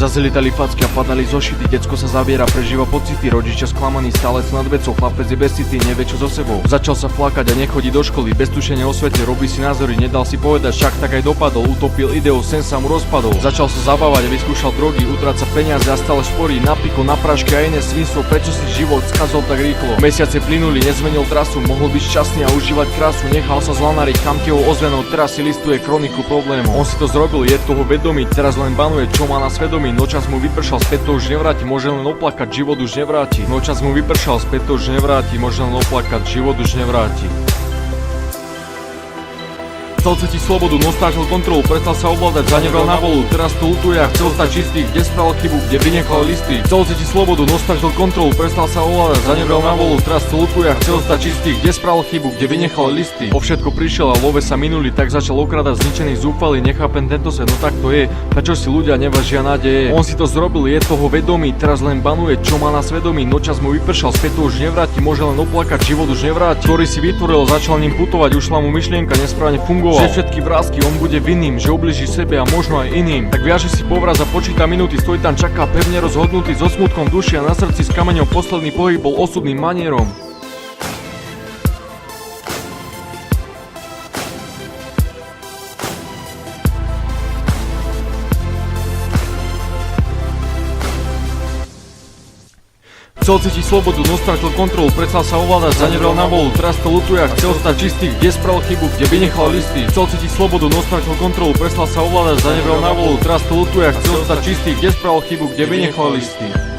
Zase lietali facky a padali zošity, decko sa zaviera, prežíva pocity, rodičia sklamaní, stále sú nad vecou, chlapec je bez city, nevie čo so sebou. Začal sa flakať a nechodí do školy, bez tušenia o svete, robí si názory, nedal si povedať, však tak aj dopadol, utopil ideu, sen sa mu rozpadol. Začal sa zabávať a vyskúšal drogy, utráca peniaze a stále šporí, napíko, na prášky a iné svinstvo, prečo si život skazol tak rýchlo. Mesiace plynuli, nezmenil trasu, mohol byť šťastný a užívať krásu, nechal sa zlanariť kamtieho ozvenou, teraz si listuje kroniku problémov. On si to zrobil, je toho vedomý, teraz len banuje, čo má na svedomí. Nočas mu vypršal, späť to už nevráti, môže len oplakať, život už nevráti. Nočas mu vypršal, späť to už nevráti, môže len oplakať, život už nevráti. Chcel cítiť slobodu, no strátil kontrolu, prestal sa ovládať, zanebral na volu, teraz to lutuje a chcel stať čistý, kde spravil chybu, kde vynechal listy. Chcel cítiť slobodu, no strátil kontrolu, prestal sa ovládať, zanebral na volu, teraz to lutuje a chcel stať čistý, kde spravil chybu, kde vynechal listy. O všetko prišiel a love sa minuli, tak začal okradať zničený, zúfalý, nechápem tento svet, no tak to je, prečo si ľudia nevážia nádeje. On si to zrobil, je toho vedomý, teraz len banuje, čo má na svedomí, nočas mu vypršal, späť to už nevráti, môže len oplakať, život už nevráti. Ktorý si vytvoril, začal ním putovať, ušla mu myšlienka, nesprávne fungoval. Že všetky vrásky on bude vinným, že ubliží sebe a možno aj iným. Tak viaže si povraz a počíta minúty, stojí tam, čaká pevne rozhodnutý, so smutkom v duši a na srdci s kameňom, posledný pohyb bol osudným manierom. Chcel cítiť slobodu, no strátil kontrolu, prestal sa ovládať, zanebral na volu, teraz to lutuje a chcel stať čistý, kde spravil chybu, kde vynechal listy. Chcel cítiť slobodu, no strátil kontrolu, prestal sa ovládať, zanebral na volu, teraz to lutuje a chcel stať čistý, kde spravil chybu, kde vynechal listy.